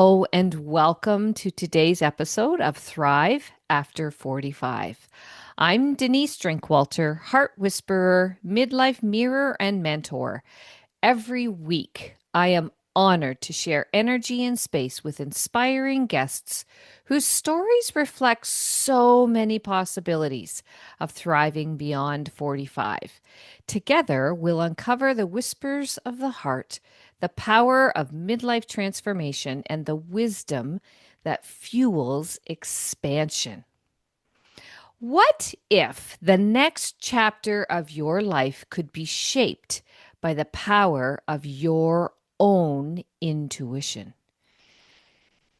Oh, and welcome to today's episode of Thrive After 45. I'm Denise Drinkwalter, heart whisperer, midlife mirror, and mentor. Every week, I am honored to share energy and space with inspiring guests whose stories reflect so many possibilities of thriving beyond 45. Together, we'll uncover the whispers of the heart, the power of midlife transformation, and the wisdom that fuels expansion. What if the next chapter of your life could be shaped by the power of your own intuition?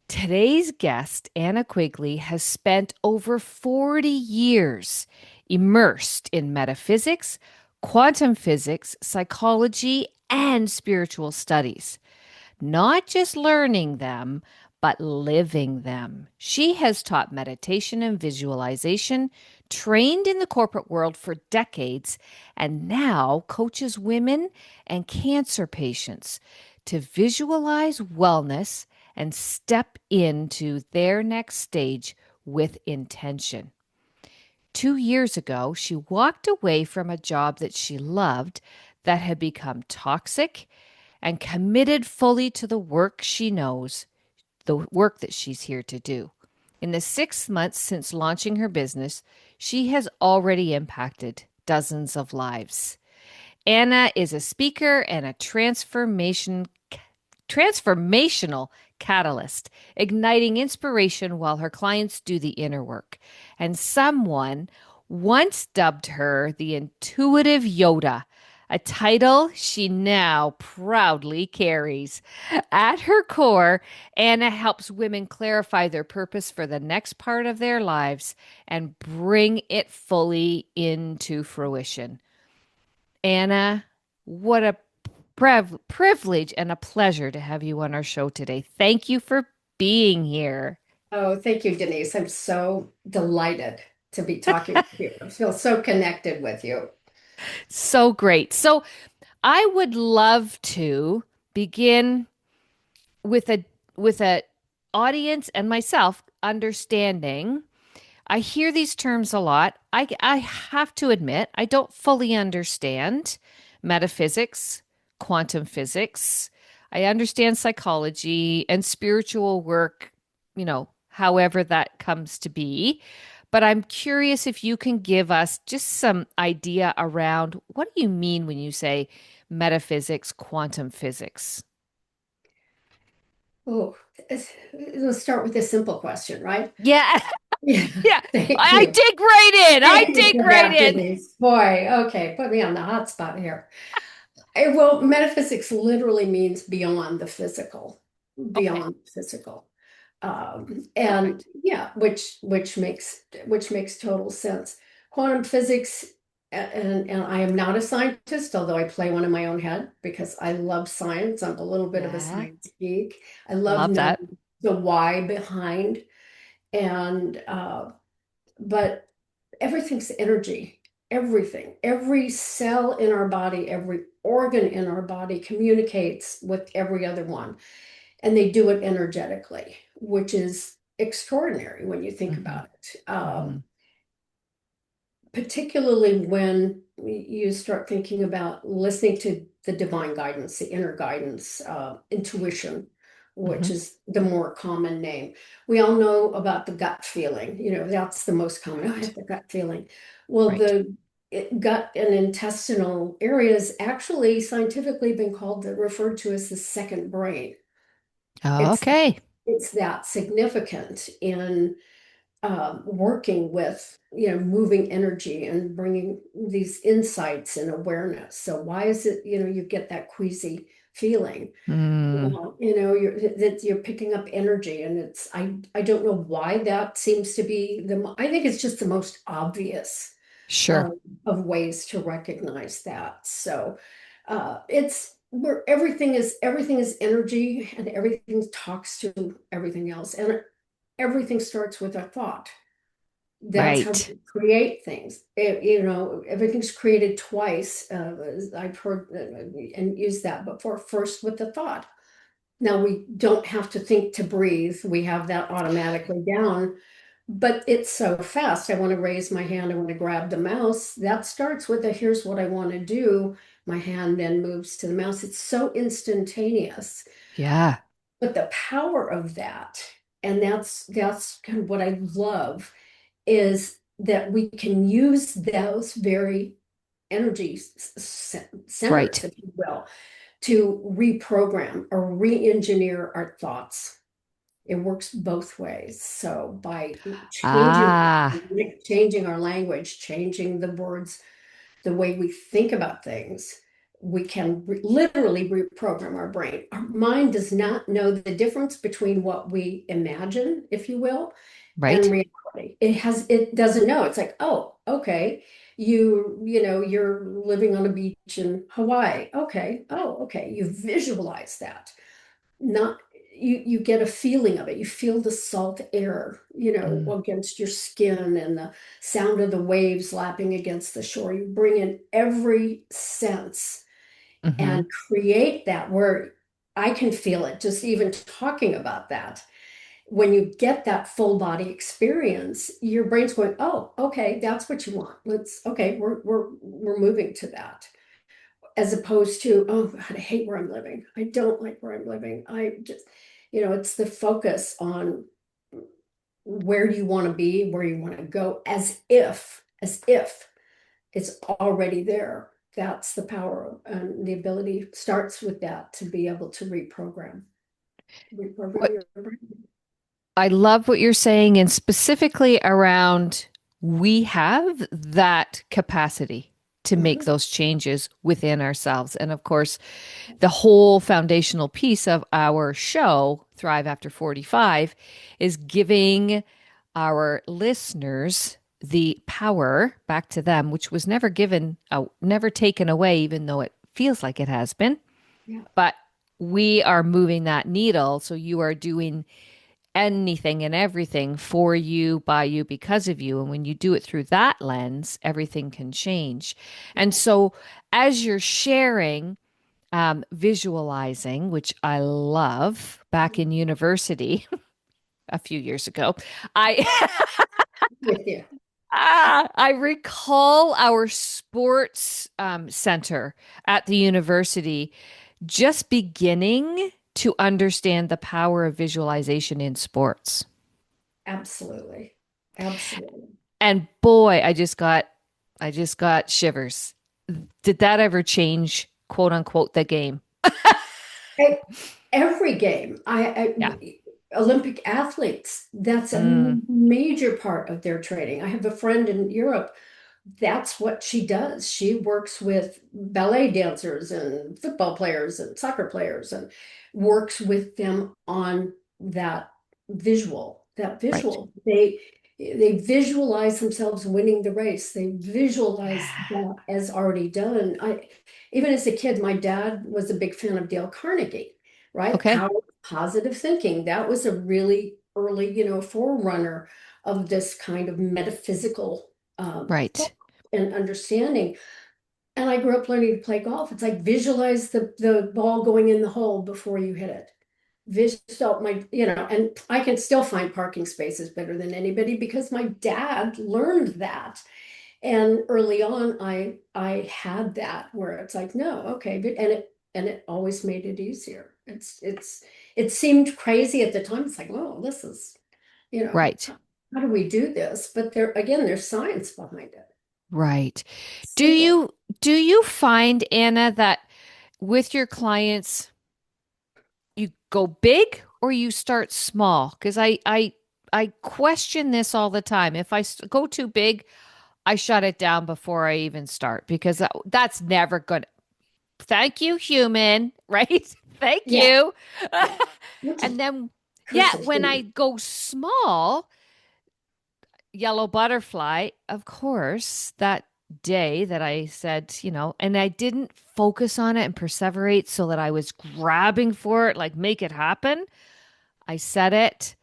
Today's guest, Anna Quigley, has spent over 40 years immersed in metaphysics, quantum physics, psychology, and spiritual studies. Not just learning them, but living them. She has taught meditation and visualization, trained in the corporate world for decades, and now coaches women and cancer patients to visualize wellness and step into their next stage with intention. 2 years ago, she walked away from a job that she loved that had become toxic and committed fully to the work she knows, the work that she's here to do. In the 6 months since launching her business, she has already impacted dozens of lives. Anna is a speaker and a transformational catalyst, igniting inspiration while her clients do the inner work. And someone once dubbed her the Intuitive Yoda, a title she now proudly carries. At her core, Anna helps women clarify their purpose for the next part of their lives and bring it fully into fruition. Anna, what a privilege and a pleasure to have you on our show today. Thank you for being here. Oh, thank you, Denise. I'm so delighted to be talking with you. I feel so connected with you. So great. So, I would love to begin with a audience and myself understanding. I hear these terms a lot. I have to admit, I don't fully understand metaphysics, quantum physics. I understand psychology and spiritual work, however that comes to be. But I'm curious if you can give us just some idea around what do you mean when you say metaphysics, quantum physics? Oh, let's start with a simple question, right? Yeah, Yeah, yeah. thank I you. dig right in. I Thank you dig for right that, in. Denise. Boy, okay, put me on the hot spot here. Well, metaphysics literally means beyond the physical, Okay, beyond physical. And perfect. yeah, which makes total sense. Quantum physics, and I am not a scientist, although I play one in my own head because I love science. I'm a little bit of a Yeah, science geek. I love love that. knowing the why behind, and but everything's energy. Every cell in our body, every organ in our body communicates with every other one, and they do it energetically, which is extraordinary when you think Hmm. about it. Hmm. Particularly when you start thinking about listening to the divine guidance, the inner guidance, intuition, which Hmm. is the more common name. We all know about the gut feeling, that's the most common. Oh, I Right, have the gut feeling. Well, right. gut and intestinal areas actually scientifically been referred to as the second brain. It's Okay. it's that significant in working with, moving energy and bringing these insights and awareness. So why is it, you get that queasy feeling? Mm, Well, you're picking up energy, and I don't know why that seems to be I think it's just the most obvious sure. um, of ways to recognize that. So it's where everything is energy, and everything talks to everything else, and everything starts with a thought. That's how Right. we create things. Everything's created twice. I've heard and used that before. First with the thought, Now we don't have to think to breathe. We have that automatically down, but it's so fast. I want to raise my hand. I want to grab the mouse. That starts with a here's what I want to do. My hand then moves to the mouse. It's so instantaneous. Yeah, But the power of that, and that's kind of what I love, is that we can use those very energy centers, right. if you will, to reprogram or re-engineer our thoughts. It works both ways. So by Ah, changing our language, changing the words, the way we think about things, we can literally reprogram our brain. Our mind does not know the difference between what we imagine, if you will, and right. reality. It doesn't know. It's like, oh, okay. You're living on a beach in Hawaii. Okay. Oh, okay. You visualize that. Not you get a feeling of it. You feel the salt air, Mm, against your skin and the sound of the waves lapping against the shore. You bring in every sense hmm. and create that where I can feel it just even talking about that. When you get that full body experience, your brain's going, "Oh, okay, that's what you want. Okay, we're moving to that." As opposed to, oh God, I hate where I'm living. I don't like where I'm living. I just, it's the focus on where you want to be, where you want to go, as if it's already there. That's the power and the ability starts with that to be able to reprogram What your brain. I love what you're saying, and specifically around we have that capacity to make Mhm. those changes within ourselves. And of course, the whole foundational piece of our show, Thrive After 45, is giving our listeners the power back to them, which was never given, never taken away, even though it feels like it has been. Yeah. But we are moving that needle. So you are doing anything and everything for you, by you, because of you. And when you do it through that lens, everything can change. And Yeah. so as you're sharing, visualizing, which I love, back in university a few years ago, I With you. I recall our sports center at the university just beginning to understand the power of visualization in sports. Absolutely. Absolutely. And boy, I just got shivers. Did that ever change, quote unquote, the game? E- Every game, Yeah. Olympic athletes, that's a Mm, major part of their training. I have a friend in Europe, that's what she does. She works with ballet dancers and football players and soccer players and works with them on that that right. visual. They visualize themselves winning the race. They visualize Yeah. that as already done. Even as a kid, my dad was a big fan of Dale Carnegie, right? Okay. Power of positive thinking. That was a really early, forerunner of this kind of metaphysical thought Right. and understanding. And I grew up learning to play golf. It's like visualize the ball going in the hole before you hit it. Visual and I can still find parking spaces better than anybody because my dad learned that. And early on, I had that where it's like, no, okay, and it always made it easier. It seemed crazy at the time. It's like, oh, this is, Right. how do we do this? But there's science behind it. Right. Do Simple. you do you find, Anna, that with your clients you go big or you start small? Because I question this all the time. If go too big, I shut it down before I even start because that's never good. Thank you, human, right? Thank Yeah. you. Which And is then, yeah, curse of when I human. go small, yellow butterfly, of course, that day that I said, and I didn't focus on it and perseverate so that I was grabbing for it, like make it happen. I said it.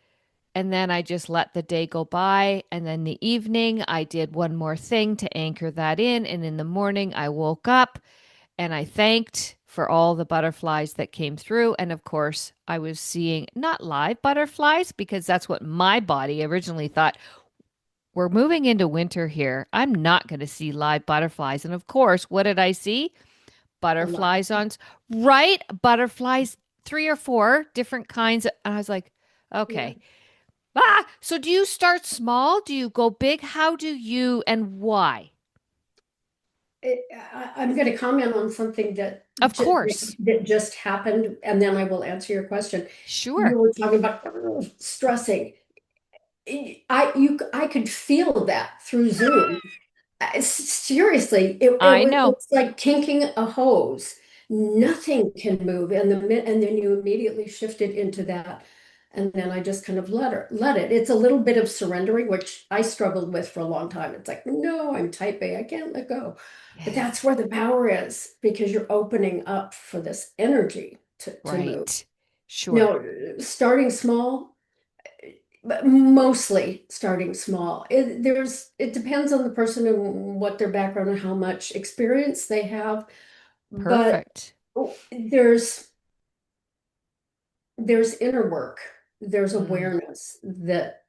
And then I just let the day go by. And then the evening, I did one more thing to anchor that in. And in the morning, I woke up and I thanked. for all the butterflies that came through. And of course, I was seeing not live butterflies because that's what my body originally thought. We're moving into winter here. I'm not going to see live butterflies. And of course, what did I see? A lot. Butterflies on, right? Butterflies, three or four different kinds. And I was like, Yeah. okay. Ah, so do you start small? Do you go big? How do you and why? I'm going to comment on something Of course. that just happened, and then I will answer your question. You Sure. were talking about stressing. I could feel that through Zoom. Seriously, I know. it's like kinking a hose. Nothing can move, and then you immediately shifted into that, and then I just kind of let it. It's a little bit of surrendering, which I struggled with for a long time. It's like, no, I'm type A, I can't let go. But Yeah. that's where the power is because you're opening up for this energy to move. Right. Sure. No, starting small, but mostly starting small. It depends on the person and what their background and how much experience they have, but Perfect. there's inner work, there's Mm, awareness that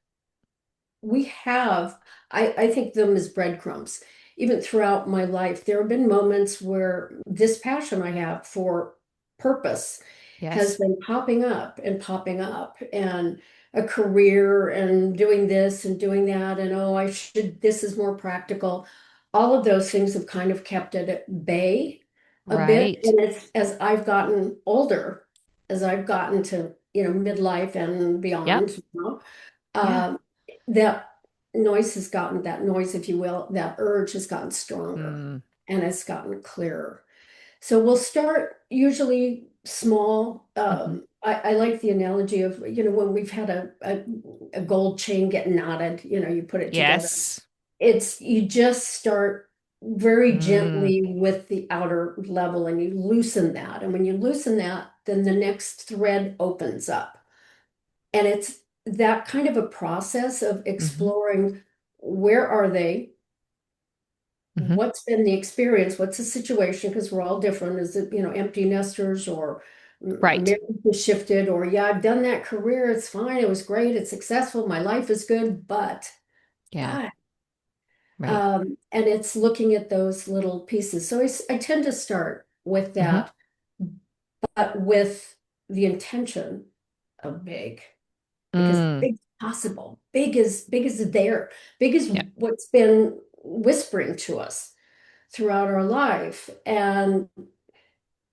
we have. I think them as breadcrumbs. Even throughout my life, there have been moments where this passion I have for purpose has yes. been popping up, and a career and doing this and doing that, and oh, I should, this is more practical. All of those things have kind of kept it at bay a bit. Right. And as I've gotten older, as I've gotten to, midlife and Yep. beyond, Yeah. um, that noise, if you will, that urge has gotten stronger Mm, and it's gotten clearer. So we'll start usually small. hmm. I like the analogy of, when we've had a gold chain get knotted, you put it together. Yes. You just start very Mm, gently with the outer level and you loosen that. And when you loosen that, then the next thread opens up. And it's that kind of a process of hmm. exploring, where are they? Hmm. What's been the experience? What's the situation? Because we're all different. Is it, empty nesters, or Right. marriage has shifted, or yeah, I've done that career. It's fine. It was great. It's successful. My life is good, Yeah. but, Right. and it's looking at those little pieces. So I tend to start with Hmm. that, but with the intention of big. Because Mm, big is possible. Big is there. Big is yeah. what's been whispering to us throughout our life. And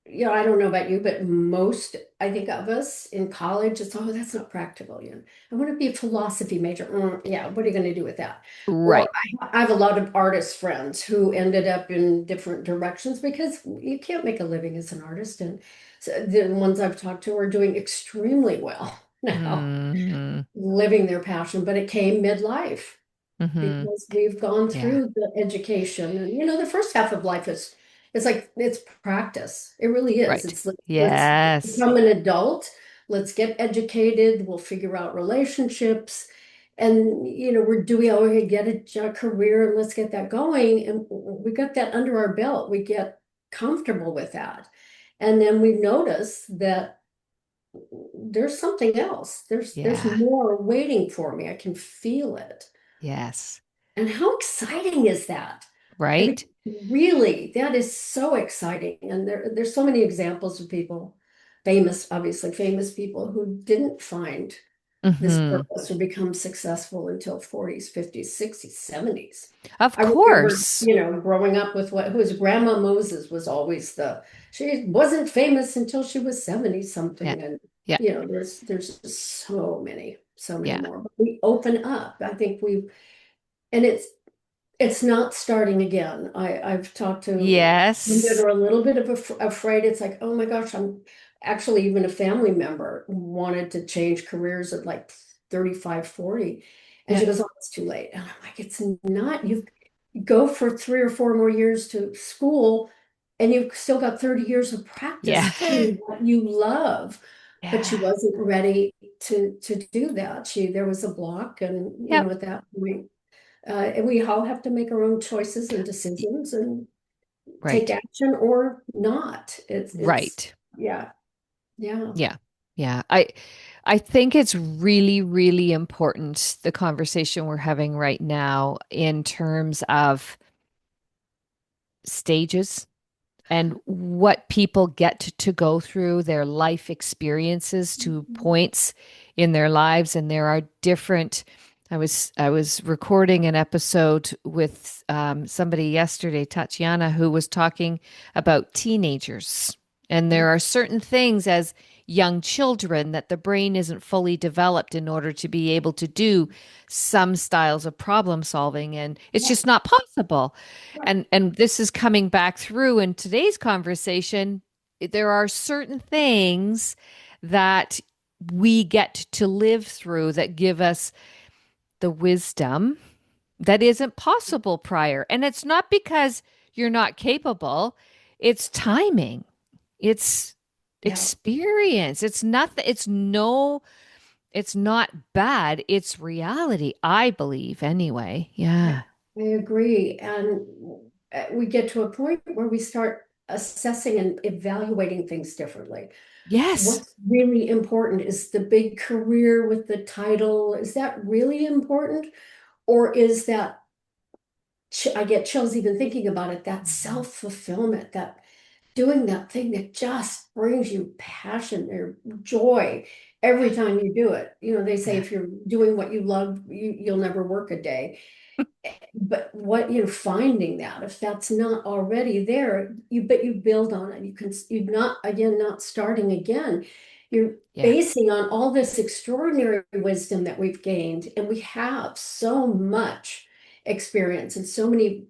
I don't know about you, but most, I think, of us in college, it's, oh, that's not practical. I want to be a philosophy major. Yeah, what are you going to do with that? Or Right. I have a lot of artist friends who ended up in different directions because you can't make a living as an artist. And so the ones I've talked to are doing extremely well now, Mm, living their passion, but it came midlife hmm. because we've gone Yeah. through the education. And the first half of life is, it's like, it's practice. It really is. Right. It's like, let's Yes. become an adult, let's get educated, we'll figure out relationships. And we're doing, oh, we get a career and let's get that going. And we got that under our belt. We get comfortable with that. And then we notice that there's something else. There's Yeah. more waiting for me. I can feel it. Yes. And how exciting is that? I mean, Right. really, that is so exciting. And there's so many examples of people, obviously famous people who didn't find this Hmm. purpose or become successful until 40s, 50s, 60s, 70s. Of I remember, course. growing up with who was Grandma Moses was always she wasn't famous until she was 70 Yeah. something. And, Yeah. there's just so many Yeah. more. But we open up. I think and it's not starting again. I've talked to women that Yes. are a little bit of afraid. It's like, oh my gosh, I'm actually, even a family member wanted to change careers at like 35, 40. And Yeah. she goes, oh, it's too late. And I'm like, it's not. You go for 3 or 4 more years to school and you've still got 30 years of Yeah. practice doing what you love. But she Yeah. wasn't ready to do that. There was a block, and Yep. at that point, and we all have to make our own choices and decisions. And take Right. action or not. It's Right. yeah, yeah, Yeah. Yeah. I think it's really, really important, the conversation we're having right now in terms of stages and what people get to go through, their life experiences to points in their lives. And there are different. I was recording an episode with somebody yesterday, Tatiana, who was talking about teenagers. And there are certain things as young children that the brain isn't fully developed in order to be able to do some styles of problem solving, and it's right, just not possible. right, And this is coming back through in today's conversation. There are certain things that we get to live through that give us the wisdom that isn't possible prior. And it's not because you're not capable, it's timing, it's yeah. experience. It's nothing, it's not bad. It's reality, I believe, anyway. I, Yeah. I agree. And we get to a point where we start assessing and evaluating things differently. Yes. What's really important is the big career with the title. Is that really important? Or is that, I get chills even thinking about it, that Mhm. self-fulfillment, that doing that thing that just brings you passion or joy every time you do it. They say Yeah. if you're doing what you love, you'll never work a day. But what you're finding that if that's not already there, you build on it. You're not again, not starting again. You're Yeah. basing on all this extraordinary wisdom that we've gained, and we have so much experience and so many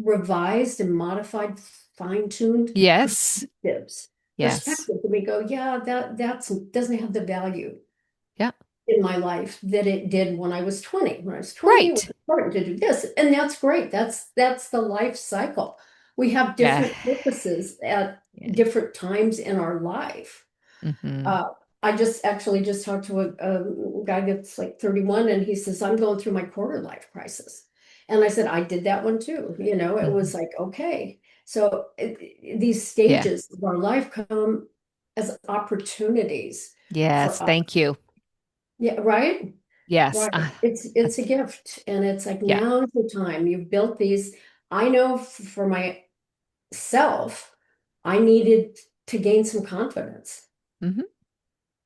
revised and modified, fine-tuned Yes. perspectives. Yes. And we go, yeah, that's doesn't have the value Yeah. in my life that it did when I was 20. When I was 20, it was Right. important to do this. And that's great. That's the life cycle. We have Yeah. different purposes at Yeah. different times in our life. Hmm. Uh, I just actually just talked to a guy that's like 31, and he says, I'm going through my quarter life crisis. And I said, I did that one too. It was Hmm. like, okay. So these Yeah. stages of our life come as opportunities Yes. for us. Thank you. Yeah, right? Yes. Right. It's That's, a gift, and it's like yeah. now's the time. You've built these. I know for myself, I needed to gain some confidence Hmm.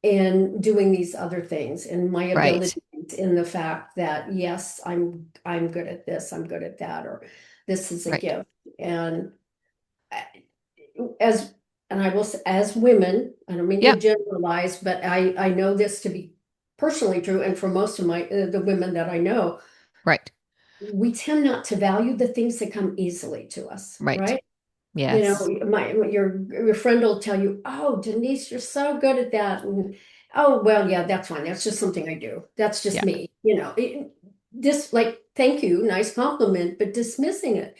in doing these other things and my Right. abilities in the fact that yes, I'm good at this, I'm good at that, or this is a Right. gift. And as and I will say, as women, I don't mean to Yep. generalize, but I know this to be personally true, and for most of the women that I know, Right. we tend not to value the things that come easily to us, Right. right? Yes. Your friend will tell you, "Oh, Denise, you're so good at that," and oh, well, yeah, that's fine. That's just something I do. That's just Yeah. me. This like, thank you, nice compliment, but dismissing it.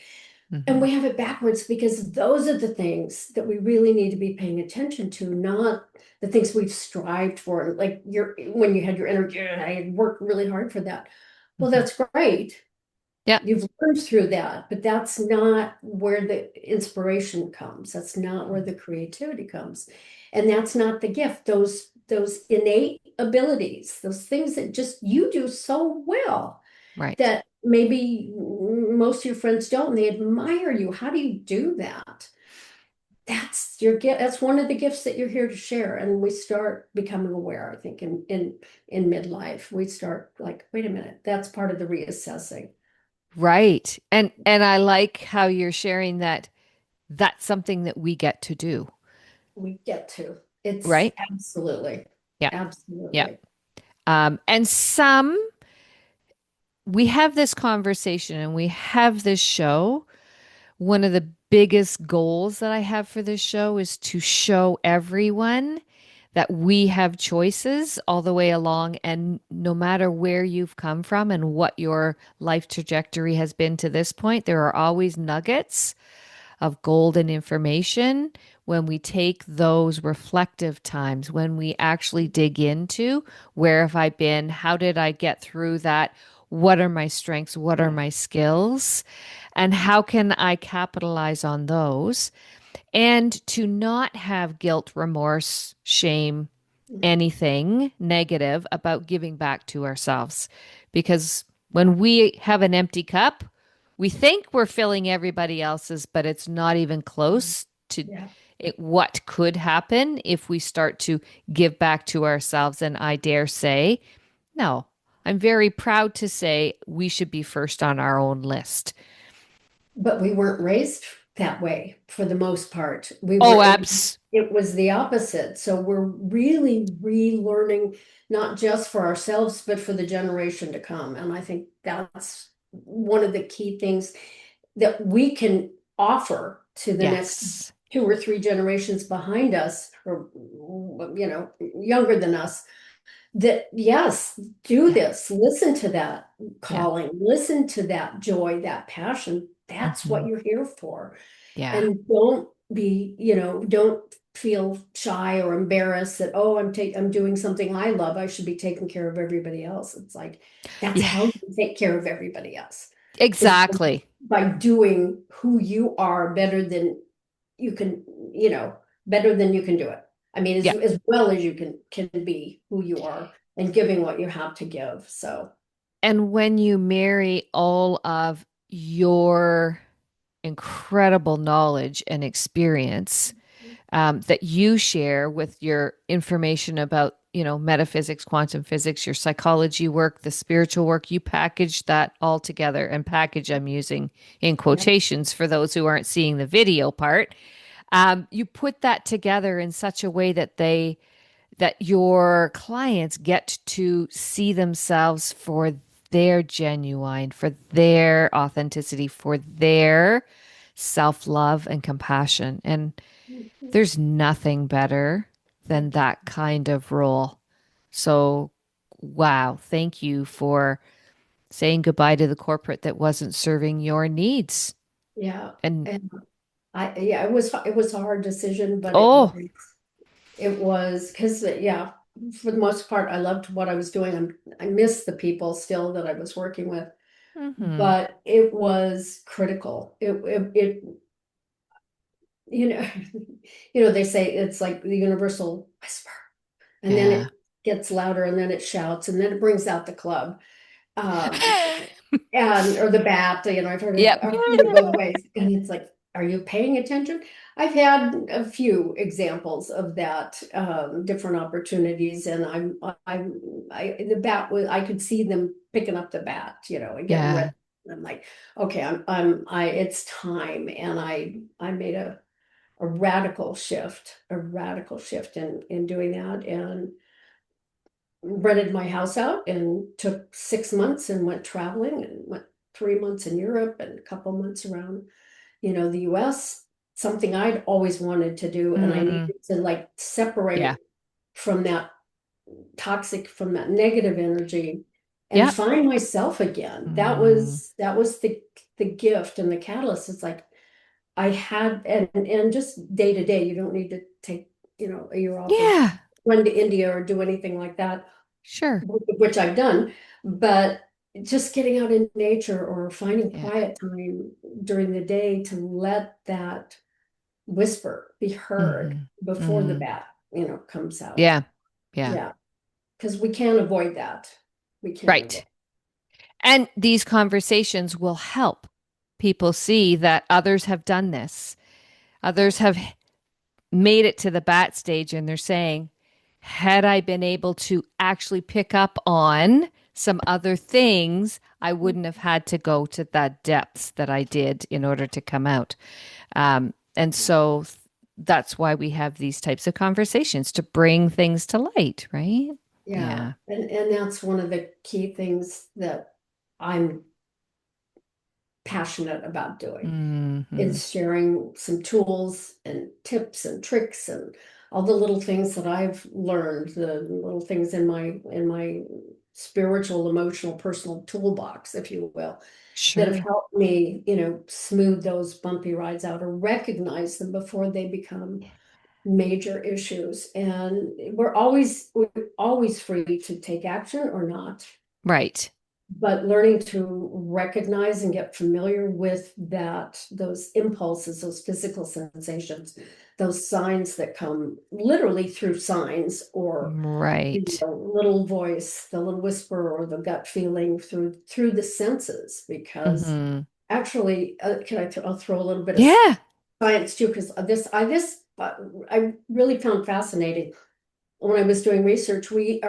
And Hmm. we have it backwards because those are the things that we really need to be paying attention to, not the things we've strived for. Like when you had your energy, I had worked really hard for that. Well, Hmm. that's great. Yep. You've learned through that, but that's not where the inspiration comes. That's not where the creativity comes. And that's not the gift. Those innate abilities, those things that just you do so well Right. that maybe most of your friends don't, and they admire you. How do you do that? That's your gift. That's one of the gifts that you're here to share. And we start becoming aware, I think, in midlife. We start like, wait a minute, that's part of the reassessing. Right. And I like how you're sharing that that's something that we get to do. We get to. It's Right. absolutely, Yeah. Yeah. absolutely. And some, we have this conversation and we have this show. One of the biggest goals that I have for this show is to show everyone that we have choices all the way along. And no matter where you've come from and what your life trajectory has been to this point, there are always nuggets of golden information when we take those reflective times, when we actually dig into where have I been? How did I get through that? what are my strengths? What are Yeah. my skills? And how can I capitalize on those? And to not have guilt, remorse, shame, Yeah. anything negative about giving back to ourselves. Because when we have an empty cup, we think we're filling everybody else's, but it's not even close to Yeah. what could happen if we start to give back to ourselves. And I dare say, no, I'm very proud to say we should be first on our own list. But we weren't raised that way for the most part. We were, Oh, it, abs. it was the opposite. So we're really relearning, not just for ourselves, but for the generation to come. And I think that's one of the key things that we can offer to the next Yes. two or three generations behind us, or, younger than us, that yes, do Yeah. this, listen to that Yeah. calling, listen to that joy, that passion. That's what Hmm. you're here for. Yeah. And don't feel shy or embarrassed that, oh, I'm doing something I love, I should be taking care of everybody else. It's like that's Yeah. how you take care of everybody else, is Exactly. by doing who you are better than you can, better than you can do it. I mean, Yeah. as well as you can be who you are and giving what you have to give. So And when you marry all of your incredible knowledge and experience that you share with your information about, metaphysics, quantum physics, your psychology work, the spiritual work, you package that all together. And package, I'm using in yeah, quotations for those who aren't seeing the video part. You put that together in such a way that your clients get to see themselves for their genuine, for their authenticity, for their self love and compassion. And there's nothing better than that kind of role. So, wow, thank you for saying goodbye to the corporate that wasn't serving your needs. yeah. And And yeah, it was a hard decision, but oh, it was because yeah, for the most part, I loved what I was doing. I miss the people still that I was working with, hmm, but it was critical. It you know, they say it's like the universal whisper, and then yeah. it gets louder, and then it shouts, and then it brings out the club. Um, and or the bat, Yep. I've heard it both ways, and it's like, are you paying attention? I've had a few examples of that, different opportunities, and the bat was, I could see them picking up the bat, and getting ready. Yeah. I'm like, okay, it's time, and I made a radical shift in doing that, and rented my house out and took 6 months and went traveling and went 3 months in Europe and a couple months around, the US, something I'd always wanted to do. And I Mm, needed to like yeah. separate from that from that negative energy and Yep. find myself again. That Mm, was that was the gift and the catalyst. It's like I had, and just day to day, you don't need to take, a year off or yeah. run to India or do anything like that, Sure. which I've done, but just getting out in nature or finding Yeah. quiet time during the day to let that whisper be heard Hmm. before the Hmm. bat, comes out. Yeah. Yeah. Yeah, because we can't avoid that. We can't avoid. Right. And these conversations will help people see that others have done this. Yeah, Others have made it to the bat stage and they're saying, had I been able to actually pick up on some other things, I wouldn't have had to go to that depths that I did in order to come out. And so that's why we have these types of conversations to bring things to light, right? yeah, Yeah. and that's one of the key things that I'm passionate about doing, Hmm. is sharing some tools and tips and tricks and all the little things that I've learned, the little things in my spiritual, emotional, personal toolbox, if you will, that have Sure. helped me, smooth those bumpy rides out or recognize them before they become major issues. And we're always free to take action or not. Right. but learning to recognize and get familiar with that, those impulses, those physical sensations, those signs that come literally through signs or Right. the little voice, the little whisper, or the gut feeling through the senses. Because Hmm. actually, I'll throw a little bit of Yeah. science too, because I really found fascinating when I was doing research. We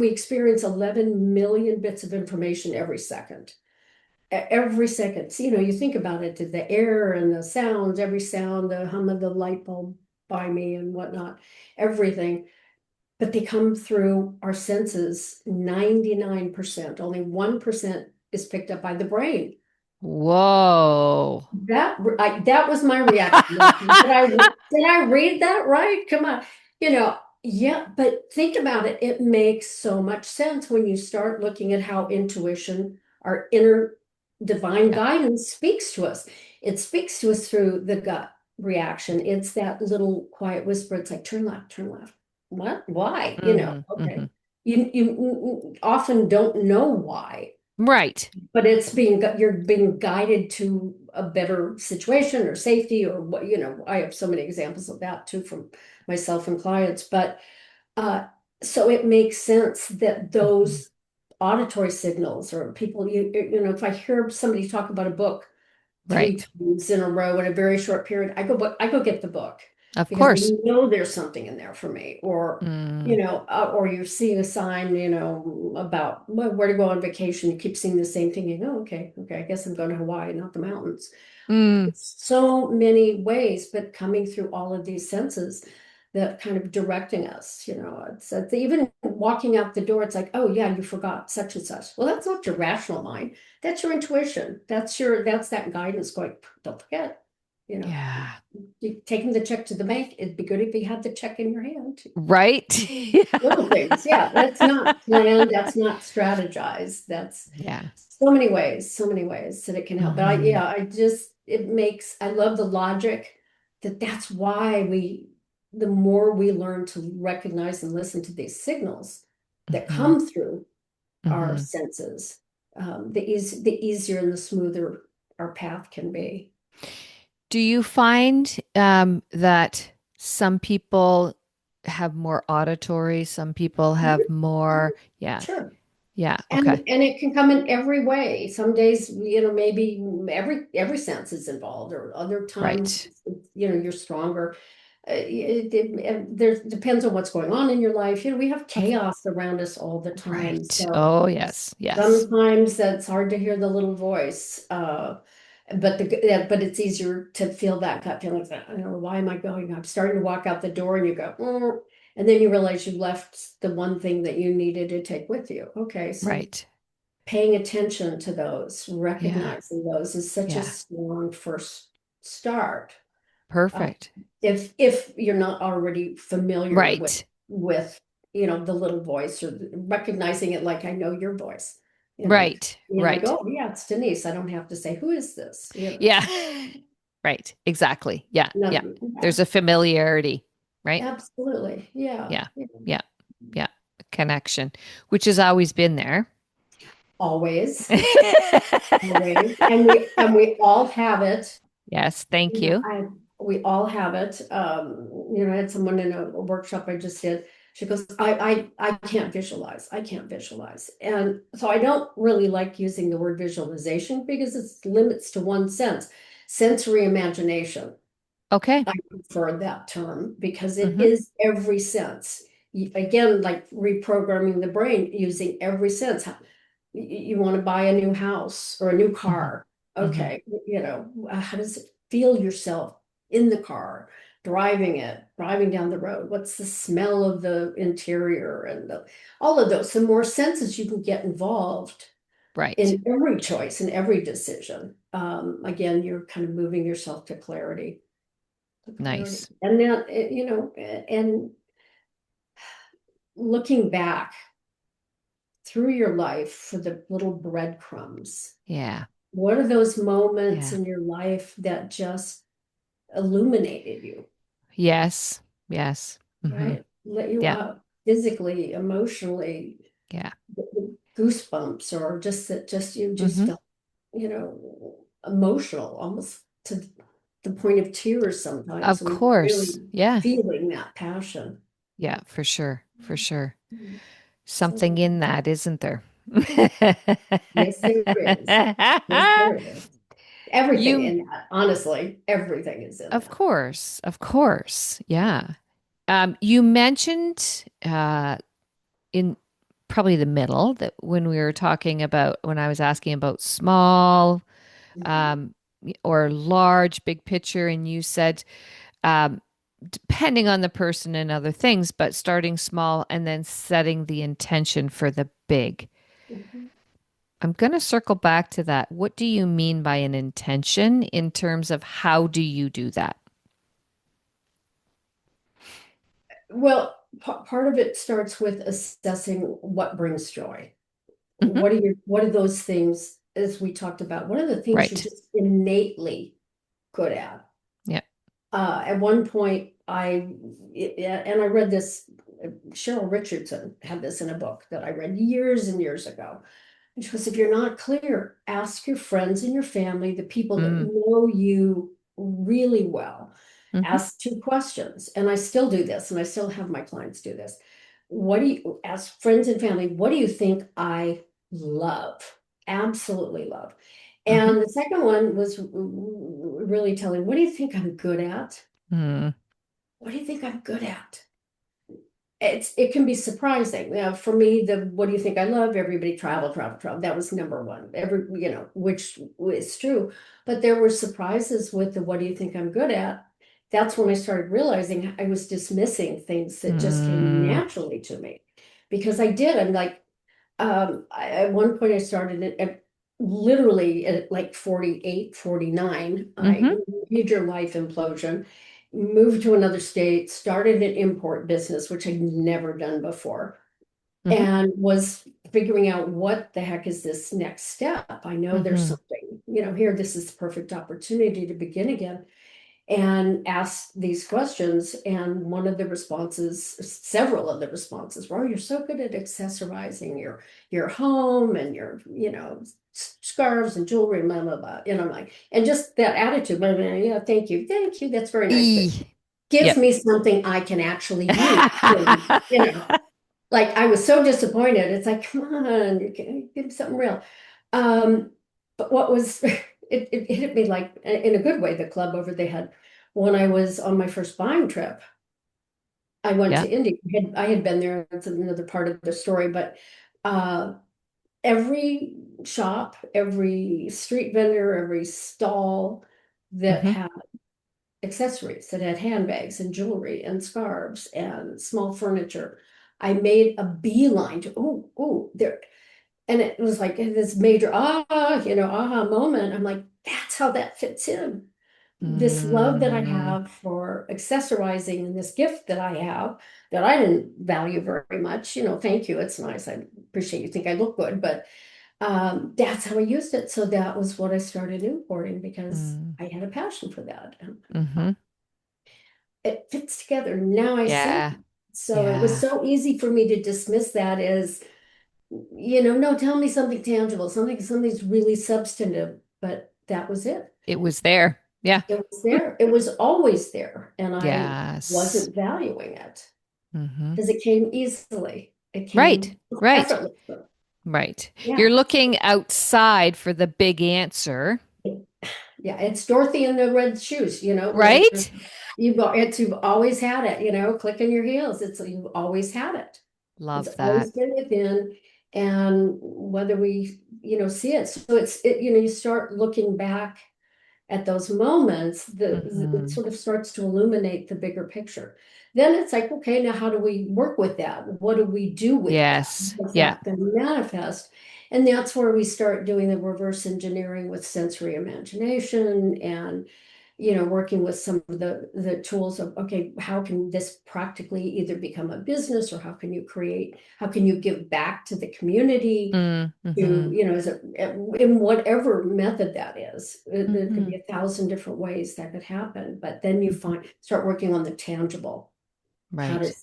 experience 11 million bits of information every second. Every second. So, you think about it, the air and the sounds, every sound, the hum of the light bulb by me and whatnot, everything. But they come through our senses 99%. Only 1% is picked up by the brain. Whoa. That was my reaction. Did I read that right? Come on. Yeah, but think about it. It makes so much sense when you start looking at how intuition, our inner divine Yeah. guidance, speaks to us. It speaks to us through the gut reaction. It's that little quiet whisper. It's like, turn left, turn left. What? Why? Hmm. Okay. Hmm. You often don't know why, Right. but you're being guided to a better situation or safety or what. I have so many examples of that too from myself and clients. But uh so it makes sense that Hmm. those auditory signals, or people, if I hear somebody talk about a book three Right. times in a row in a very short period, I go get the book, Of because I course. know there's something in there for me. Or Mm. or you're seeing a sign, about where to go on vacation. You keep seeing the same thing. You go, okay, okay, I guess I'm going to Hawaii, not the mountains. Mm. It's so many ways, but coming through all of these senses that kind of directing us. It's even walking out the door. It's like, oh yeah, you forgot such and such. Well, that's not your rational mind. That's your intuition. That's that guidance going, don't forget. You know, Yeah. you taking the check to the bank. It'd be good if you had the check in your hand. Right. Little things, yeah. That's not planned. That's not strategized. That's Yeah. so many ways that it can help. But Hmm. I love the logic that's why the more we learn to recognize and listen to these signals that Hmm. come through our Hmm. senses, the easier and the smoother our path can be. Do you find that some people have more auditory, some people have more, yeah, Sure. yeah, And okay. and it can come in every way. Some days, maybe every sense is involved, or other times, Right. you're stronger. There depends on what's going on in your life. We have Of, chaos around us all the time. right. So Oh, yes. Yes. sometimes that's hard to hear the little voice. But it's easier to feel that gut feeling. Like, I don't know, why am I going? I'm starting to walk out the door, and you go, "Mm," and then you realize you left the one thing that you needed to take with you. Okay, so Right. paying attention to those, Yeah. recognizing those, is such a Yeah. strong first start. Uh, Perfect. if you're not already familiar with Right. with the little voice, or recognizing it, like, I know your voice. Right. I Right. go, oh yeah, it's Denise. I don't have to say, who is this? Yeah. Right. Exactly. Yeah. No, Yeah. yeah, There's a familiarity, right? absolutely, yeah, Yeah. yeah. Yeah. Yeah. Connection, which has always been there. Always, always, and we all have it. Yes. Thank you. We all have it. I had someone in a workshop I just did. She goes, I can't visualize. I can't visualize. And so I don't really like using the word visualization, because it limits to one sense. Sensory imagination. Okay. I prefer that term, because it Hmm. is every sense. Again, like reprogramming the brain using every sense. You want to buy a new house or a new Hmm. car. Hmm. Okay, how does it feel yourself in the car, driving down the road? What's the smell of the interior, and all of those? The more senses you can get involved Right. in every choice and every decision. Again, you're kind of moving yourself to clarity. Nice. And then, and looking back through your life for the little breadcrumbs. Yeah. What are those moments Yeah. in your life that just illuminated you, Yes. Yes. Hmm. right? Let you Yeah. up physically, emotionally. Yeah. goosebumps, or just that just you just Mm-hmm. felt, emotional, almost to the point of tears sometimes Of when you're course. really Yeah. feeling that passion. Yeah, for sure. For sure. Mhm. Something So in that, isn't there? yes, there is. Yes, there is. Everything You, in that, honestly, everything is in of that. course. Of course. Yeah. You mentioned in probably the middle that when we were talking about when I was asking about small Mhm. um, or large, big picture, and you said um, depending on the person and other things, but starting small and then setting the intention for the big. Mhm. I'm going to circle back to that. What do you mean by an intention in terms of how do you do that? Well, part of it starts with assessing what brings joy. Hmm. What are those things, as we talked about, what are the things you're Right. just innately good at? Yeah. At one point, and I read this, Cheryl Richardson had this in a book that I read years and years ago. And she goes, if you're not clear, ask your friends and your family, the people that Mm. know you really well. Hmm. Ask two questions. And I still do this, and I still have my clients do this. What do you ask friends and family, what do you think I love? Absolutely love. Hmm. And the second one was really telling, what do you think I'm good at? Mm. What do you think I'm good at? It can be surprising. Now, for me, the what do you think I love? Everybody travel, travel, travel. That was number one. Which is true. But there were surprises with the what do you think I'm good at? That's when I started realizing I was dismissing things that just came Mm. naturally to me. Because I did. I'm like, at one point I started it at literally at like 48, 49. I Hmm. major life implosion, moved to another state, started an import business, which I'd never done before, Hmm. and was figuring out what the heck is this next step. I know there's Hmm. something, here, this is the perfect opportunity to begin again, and asked these questions. And one of the responses, several of the responses were, oh, you're so good at accessorizing your home and your, scarves and jewelry, blah, blah, blah. And I'm like, and just that attitude, blah, blah, blah, yeah, thank you. Thank you. That's very nice. But E. gives Yep. me something I can actually use. And, like I was so disappointed. It's like, come on, you can give me something real. Um, but what was it hit me like in a good way, the club over they had when I was on my first buying trip. I went Yeah. to India. I had been there. That's another part of the story, but uh, every shop, every street vendor, every stall that Hmm. had accessories, that had handbags and jewelry and scarves and small furniture, I made a beeline to, there. And it was like this major aha moment. I'm like, that's how that fits in. This love that I Mm. have for accessorizing, and this gift that I have that I didn't value very much. Thank you. It's nice. I appreciate you think I look good, but that's how I used it. So that was what I started importing because Mm. I had a passion for that. And I thought, Hmm. it fits together. Now I see. Yeah. So it was Yeah. so easy for me to dismiss that as, no, tell me something tangible, something's really substantive. But that was it. It was there. Yeah. It was there. It was always there. And I Yes. wasn't valuing it Hmm. because it came easily. It Right. came Right. effortlessly. Right. You're Yeah. looking outside for the big answer, Yeah. It's Dorothy in the red shoes, right? you've always had it, click in your heels. You've always had it. It's Love that. always been within, and whether we, see it. So you start looking back at those moments, it Hmm. sort of starts to illuminate the bigger picture. Then it's like, okay, now how do we work with that? What do we do with that? Yes. Is Yeah. that going to manifest? And that's where we start doing the reverse engineering with sensory imagination, and working with some of the tools of, okay, how can this practically either become a business, or how can you give back to the community, to, Mm-hmm. as in whatever method that is. There could Hmm. be 1,000 different ways that could happen, but then you start working on the tangible. How Right. does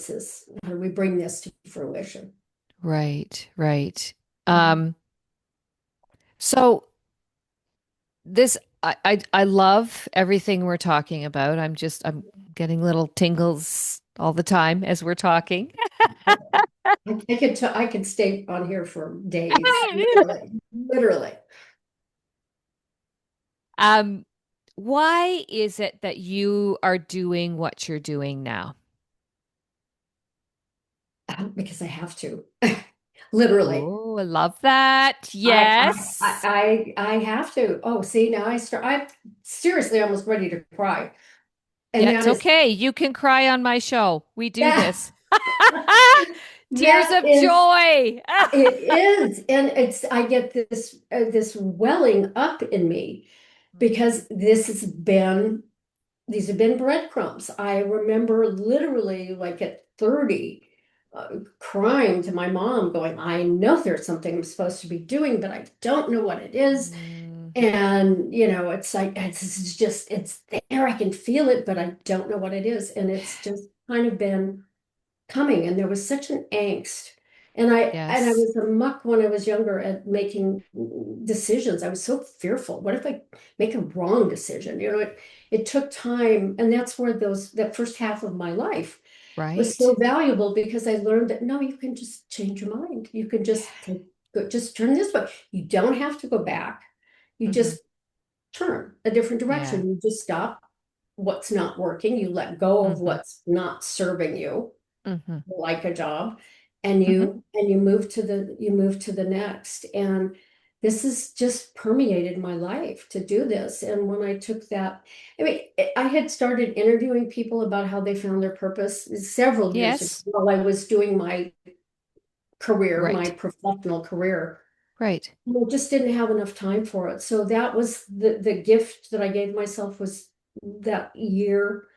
this, how do we bring this to fruition? Right, right. Mhm. Um, so this I love everything we're talking about. I'm getting little tingles all the time as we're talking. I could stay on here for days, literally, literally. Um, why is it that you are doing what you're doing now? Because I have to, literally. Oh, I love that. I, Yes. I have to. Oh, see, now I'm seriously almost ready to cry. And Yeah, that it's is, okay. You can cry on my show. We do that, this. Tears that of is, joy. it is. And I get this welling up in me because these have been breadcrumbs. I remember literally like at 30, crying to my mom, going, I know there's something I'm supposed to be doing, but I don't know what it is. Mm, And, it's like, it's there. I can feel it, but I don't know what it is. And it's just kind of been coming. And there was such an angst. And I yes. was a muck when I was younger at making decisions. I was so fearful. What if I make a wrong decision? It took time. And that's where that first half of my life was so Right. valuable because I learned that no, you can just change your mind. You can Yeah. just turn this way. You don't have to go back. You Hmm. just turn a different Yeah. direction. You just stop what's not working. You let go of Hmm. what's not serving you, Hmm. like a job, and Hmm. you move to the next. And this has just permeated my life to do this. And when I took that, I mean, I had started interviewing people about how they found their purpose several years ago Yes. while I was doing my career, my Right. professional career. Right. I just didn't have enough time for it. So that was the gift that I gave myself, was that year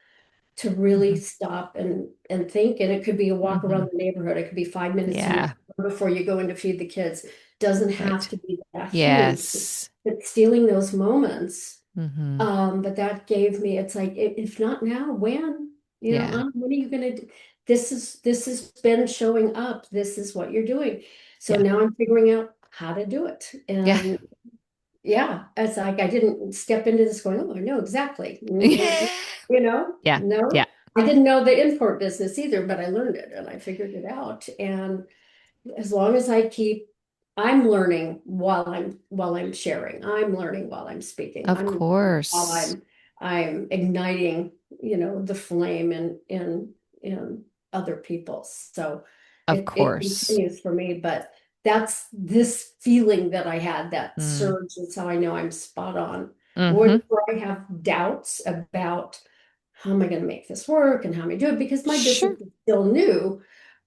to really Hmm. stop and think. And it could be a walk Hmm. around the neighborhood. It could be 5 minutes in your Yeah. car before you go in to feed the kids. Doesn't have Right. to be that huge, Yes. but stealing those moments. Hmm. But that gave me, it's like, if not now, when? Yeah. When are you gonna do? This has been showing up. This is what you're doing. So Yeah. now I'm figuring out how to do it. Yeah. And yeah, it's like I didn't step into this going, oh, I know exactly. Yeah. No, Yeah. I didn't know the import business either, but I learned it and I figured it out. And as long as I'm learning while I'm sharing. I'm learning while I'm speaking. Of I'm learning while course. I'm igniting, the flame in other people. So Of it course. continues for me, but that's this feeling that I had, that Mm. surge. That's how I know I'm spot on. Hmm. Where I have doubts about how am I going to make this work and how am I do it, because my business Sure. is still new.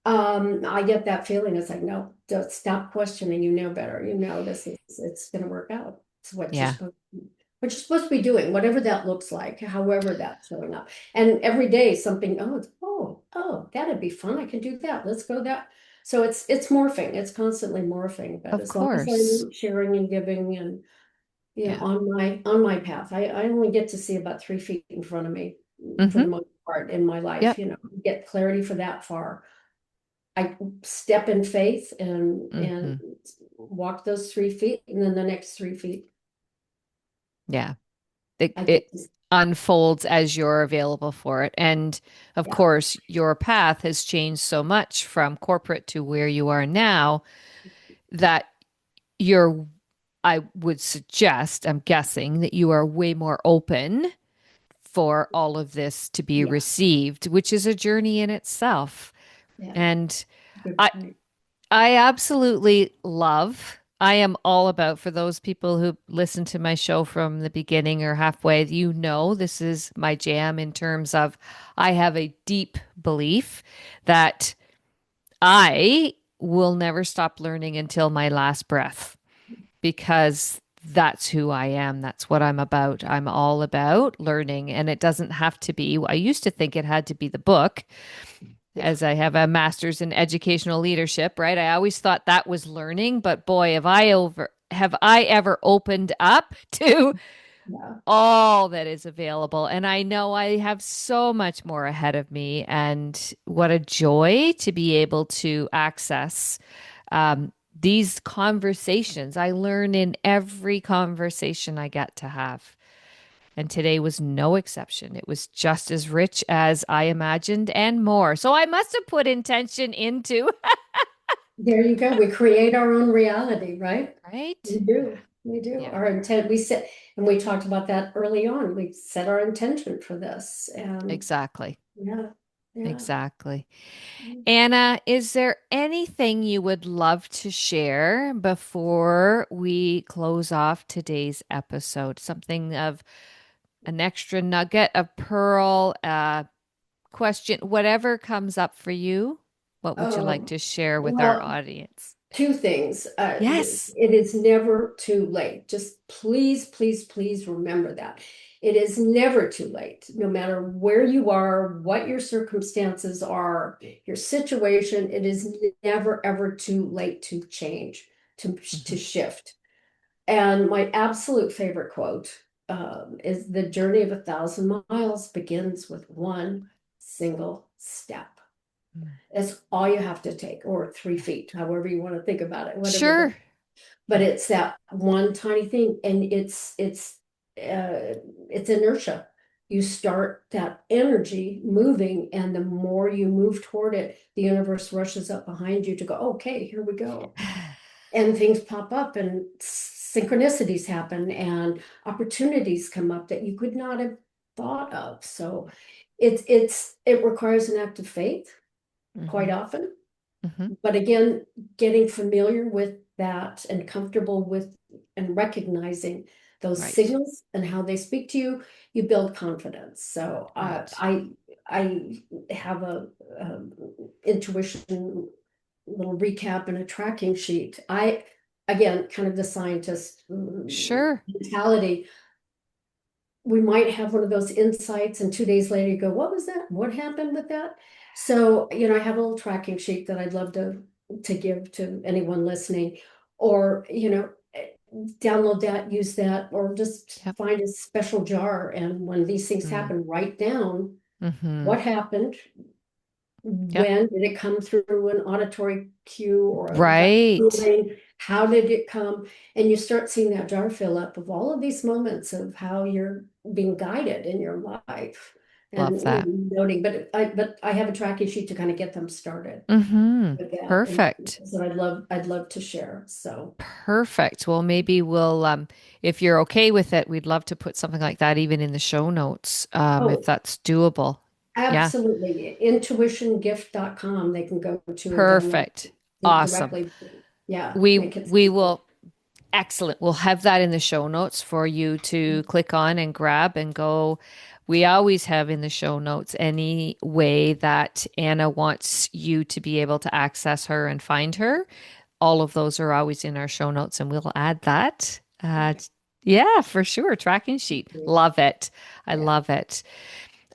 I get that feeling. It's like, no, don't stop questioning. You know better. It's going to work out. It's Yeah. what you're supposed to be doing, whatever that looks like, however that's showing up. And every day something, oh, that'd be fun. I can do that. Let's go that. So it's morphing. It's constantly morphing. But Of as long as course. I'm sharing and giving and Yeah. on my path, I only get to see about 3 feet in front of me for Hmm. the most part in my life. Yep. Get clarity for that far. I step in faith and Hmm. walk those 3 feet, and then the next 3 feet, Yeah. It I get it to, unfolds as you're available for it. And of yeah, course, your path has changed so much from corporate to where you are now that you're, I would suggest, I'm guessing that you are way more open for all of this to be yeah, received, which is a journey in itself. yeah. And Good I point. I absolutely love. I am all about, for those people who listen to my show from the beginning or halfway, this is my jam in terms of I have a deep belief that I will never stop learning until my last breath because that's who I am. That's what I'm about. I'm all about learning, and it doesn't have to be. I used to think it had to be the book, Yeah. as I have a master's in educational leadership, right? I always thought that was learning, but boy, have I ever opened up to Yeah. all that is available. And I know I have so much more ahead of me, and what a joy to be able to access these conversations. I learn in every conversation I get to have. And today was no exception. It was just as rich as I imagined and more. So I must have put intention into, There you go. We create our own reality, right? We right? do. We do. Yeah, Our intent, we set, and we talked about that early on. We set our intention for this. And exactly. yeah, yeah. Exactly. Anna, is there anything you would love to share before we close off today's episode? Something of an extra nugget, a pearl, a question, whatever comes up for you. What would you like Um, to share with our well, audience? two things. Yes. It is never too late. Just please, please, please remember that. It is never too late, no matter where you are, what your circumstances are, your situation. It is never, ever too late to change, to Mhm. shift. And my absolute favorite quote is the journey of 1,000 miles begins with one single step. Mm. That's all you have to take, or 3 feet, however you want to think about it, whatever the, Sure. but it's that one tiny thing, and it's inertia. You start that energy moving, and the more you move toward it, the universe rushes up behind you to go, okay, here we go. And things pop up, and synchronicities happen, and opportunities come up that you could not have thought of. So it requires an act of faith quite Hmm. often. Hmm. But again, getting familiar with that and comfortable with and recognizing those Right. signals and how they speak to you, you build confidence. So Right. I have a intuition little recap and a tracking sheet. I again, kind of the scientist Sure. mentality. We might have one of those insights, and 2 days later you go, what was that? What happened with that? So, I have a little tracking sheet that I'd love to give to anyone listening, or, download that, use that, or just Yep. find a special jar. And when these things Mm. happen, write down Hmm. what happened. Yep. When did it come through an auditory cue or a gut Right. feeling? How did it come? And you start seeing that jar fill up of all of these moments of how you're being guided in your life. Love And that. noting, but I have a tracking sheet to kind of get them started Hmm. with that, and Perfect. so I'd love to share. So Perfect. Well, maybe we'll, if you're okay with it, we'd love to put something like that even in the show notes, if oh, that's doable. Yeah. absolutely, intuitiongift.com they can go to and download Perfect. Awesome. directly. Yeah, We make it we simple. will excellent. We'll have that in the show notes for you to click on and grab and go. We always have in the show notes any way that Anna wants you to be able to access her and find her. All of those are always in our show notes, and we'll add that. Yeah, for sure. Tracking sheet. Love it. I Yeah. love it.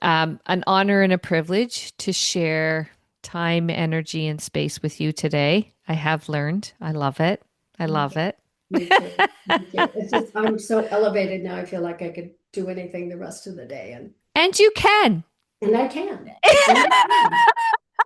An honor and a privilege to share time, energy, and space with you today. I have learned. I love it. I love Okay. it. Me too. Me too. It's just I'm so elevated now. I feel like I could do anything the rest of the day, And you can. and I can. And I can.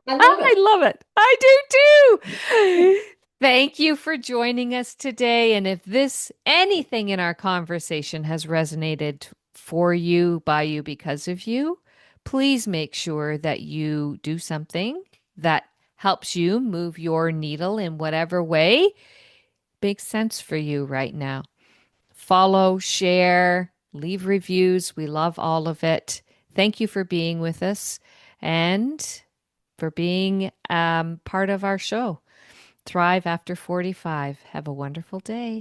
I love I it. love it. I do too. Thank you for joining us today. And if this, anything in our conversation has resonated for you, by you, because of you, please make sure that you do something that helps you move your needle in whatever way makes sense for you right now. Follow, share, leave reviews. We love all of it. Thank you for being with us and for being part of our show. Thrive After 45. Have a wonderful day.